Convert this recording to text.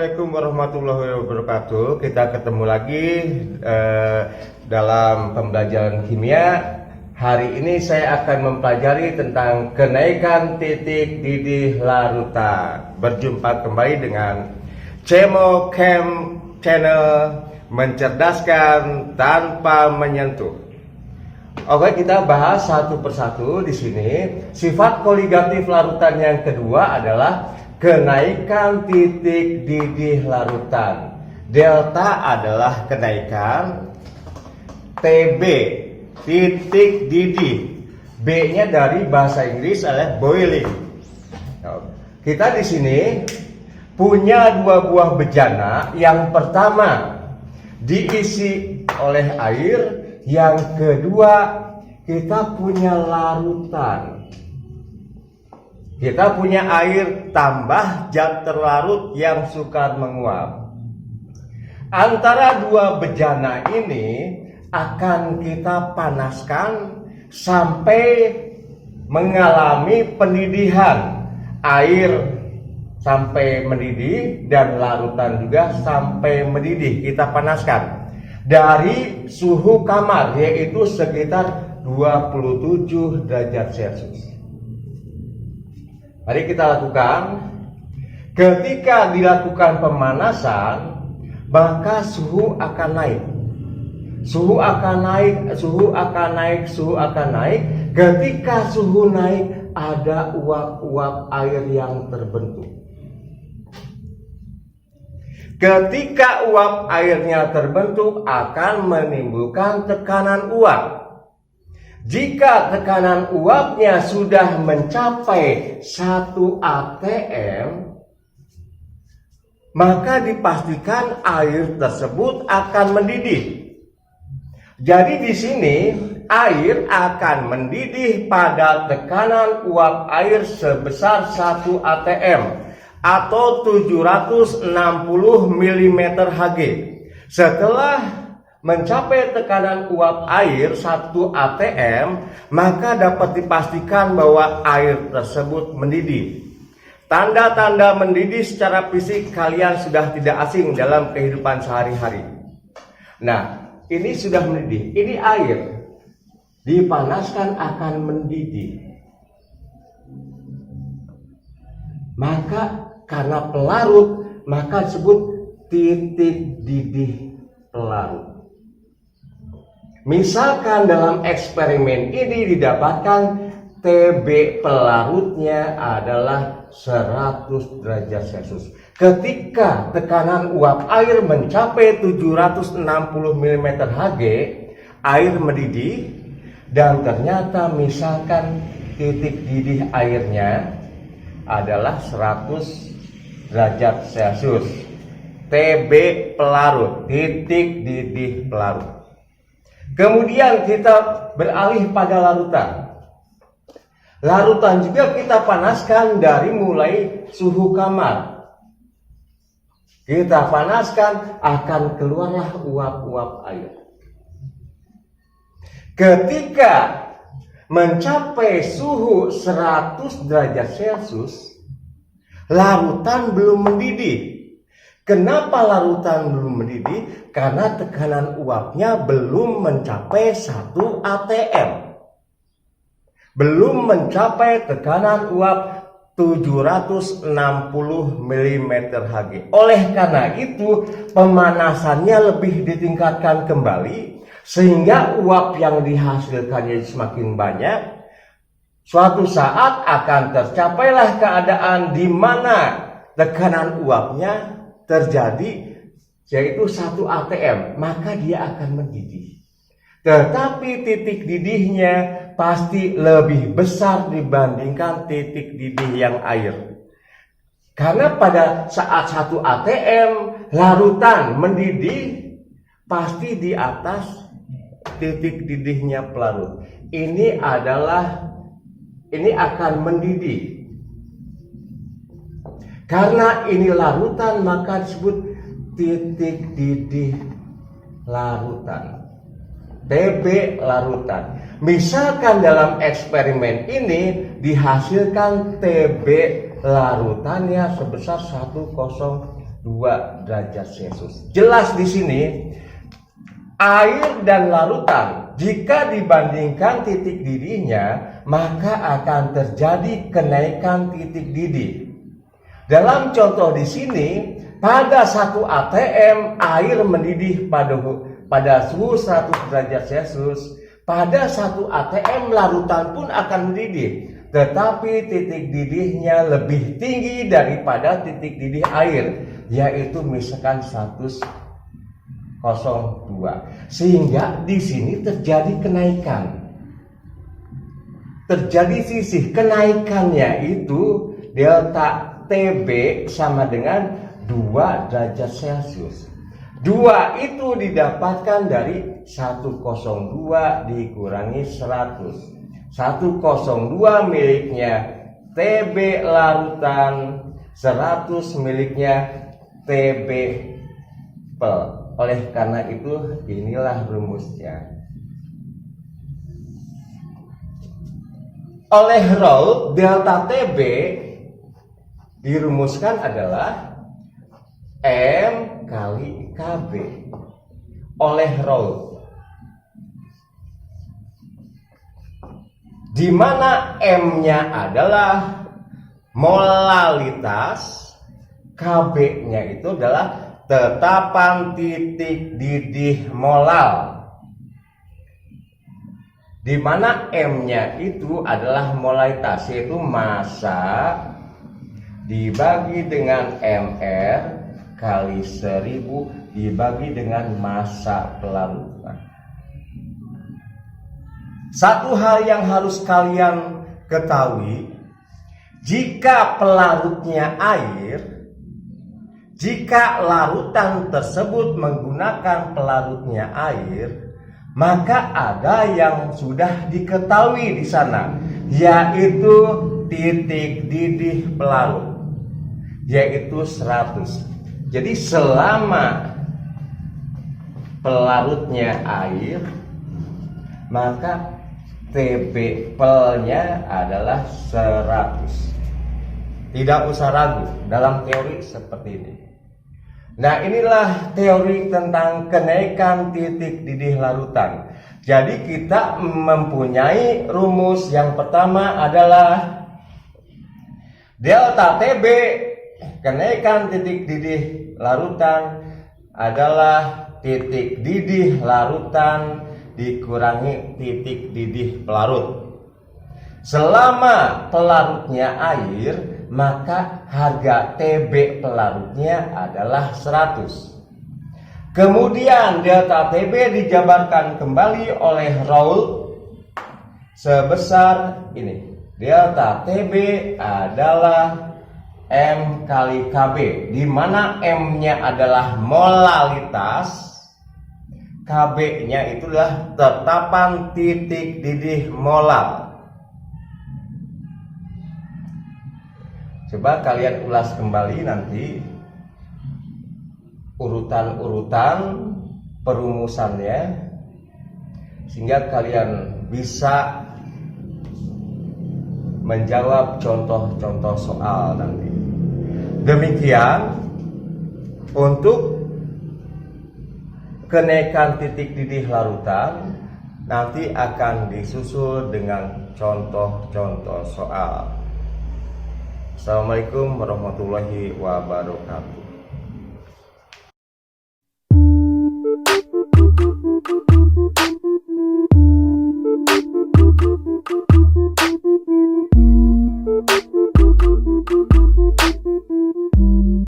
Assalamualaikum warahmatullahi wabarakatuh. Kita ketemu lagi dalam pembelajaran kimia. Hari ini saya akan mempelajari tentang kenaikan titik didih larutan. Berjumpa kembali dengan ChemoChem Channel, mencerdaskan tanpa menyentuh. Oke, kita bahas satu persatu di sini. Sifat koligatif larutan yang kedua adalah kenaikan titik didih larutan. Delta adalah kenaikan, TB titik didih, B-nya dari bahasa Inggris adalah boiling. Kita di sini punya dua buah bejana. Yang pertama diisi oleh air, yang kedua kita punya larutan. Kita punya air tambah zat terlarut yang sukar menguap. Antara dua bejana ini akan kita panaskan sampai mengalami pendidihan. Air sampai mendidih dan larutan juga sampai mendidih. Kita panaskan dari suhu kamar, yaitu sekitar 27 derajat Celcius. Mari kita lakukan. Ketika dilakukan pemanasan, maka suhu akan naik. Suhu akan naik, suhu akan naik, suhu akan naik. Ketika suhu naik, ada uap-uap air yang terbentuk. Ketika uap airnya terbentuk, akan menimbulkan tekanan uap. Jika tekanan uapnya sudah mencapai 1 atm, maka dipastikan air tersebut akan mendidih. Jadi di sini air akan mendidih pada tekanan uap air sebesar 1 atm atau 760 mm Hg. Setelah mencapai tekanan uap air 1 atm, maka dapat dipastikan bahwa air tersebut mendidih. Tanda-tanda mendidih secara fisik kalian sudah tidak asing dalam kehidupan sehari-hari. Nah, ini sudah mendidih. Ini air dipanaskan akan mendidih. Maka karena pelarut, maka disebut titik didih pelarut. Misalkan dalam eksperimen ini didapatkan TB pelarutnya adalah 100 derajat Celcius. Ketika tekanan uap air mencapai 760 mm Hg, air mendidih dan ternyata misalkan titik didih airnya adalah 100 derajat Celcius. TB pelarut, titik didih pelarut. Kemudian kita beralih pada larutan. Larutan juga kita panaskan dari mulai suhu kamar. Kita panaskan, akan keluarlah uap-uap air. Ketika mencapai suhu 100 derajat Celcius, larutan belum mendidih. Kenapa larutan belum mendidih? Karena tekanan uapnya belum mencapai 1 atm. Belum mencapai tekanan uap 760 mm Hg. Oleh karena itu, pemanasannya lebih ditingkatkan kembali, sehingga uap yang dihasilkannya semakin banyak. Suatu saat akan tercapailah keadaan di mana tekanan uapnya terjadi, yaitu 1 atm, maka dia akan mendidih. Tetapi titik didihnya pasti lebih besar dibandingkan titik didih yang air. Karena pada saat 1 atm larutan mendidih pasti di atas titik didihnya pelarut. Ini akan mendidih. Karena ini larutan, maka disebut titik didih larutan. TB larutan. Misalkan dalam eksperimen ini dihasilkan TB larutannya sebesar 1,0 2 derajat Celcius. Jelas di sini air dan larutan jika dibandingkan titik didihnya maka akan terjadi kenaikan titik didih. Dalam contoh di sini pada 1 atm air mendidih pada suhu 100 derajat Celcius. Pada 1 atm larutan pun akan mendidih, tetapi titik didihnya lebih tinggi daripada titik didih air, yaitu misalkan 102. Sehingga di sini terjadi kenaikan. Terjadi sisih, kenaikannya itu delta TB sama dengan 2 derajat Celcius. 2 itu didapatkan dari 102 dikurangi 100. 102 miliknya TB larutan, 100 miliknya TB pel. Oleh karena itu inilah rumusnya. Oleh Raoult, delta TB dirumuskan adalah M kali KB oleh Raoult, di mana M-nya adalah molalitas, KB-nya itu adalah tetapan titik didih molal, di mana M-nya itu adalah molalitas, yaitu massa dibagi dengan MR kali 1000 dibagi dengan massa pelarutan. Satu hal yang harus kalian ketahui, jika pelarutnya air, jika larutan tersebut menggunakan pelarutnya air, maka ada yang sudah diketahui di sana, yaitu titik didih pelarut, yaitu 100. Jadi selama pelarutnya air, maka TB pelnya adalah 100. Tidak usah ragu dalam teori seperti ini. Nah, inilah teori tentang kenaikan titik didih larutan. Jadi kita mempunyai rumus yang pertama adalah delta TB, kenaikan titik didih larutan, adalah titik didih larutan dikurangi titik didih pelarut. Selama pelarutnya air, maka harga TB pelarutnya adalah 100. Kemudian delta TB dijabarkan kembali oleh Raoult sebesar ini. Delta TB adalah M kali KB, di mana M-nya adalah molalitas, KB-nya itulah tetapan titik didih molal. Coba kalian ulas kembali nanti urutan-urutan perumusannya, sehingga kalian bisa menjawab contoh-contoh soal nanti. Demikian untuk kenaikan titik didih larutan, nanti akan disusul dengan contoh-contoh soal. Assalamualaikum warahmatullahi wabarakatuh.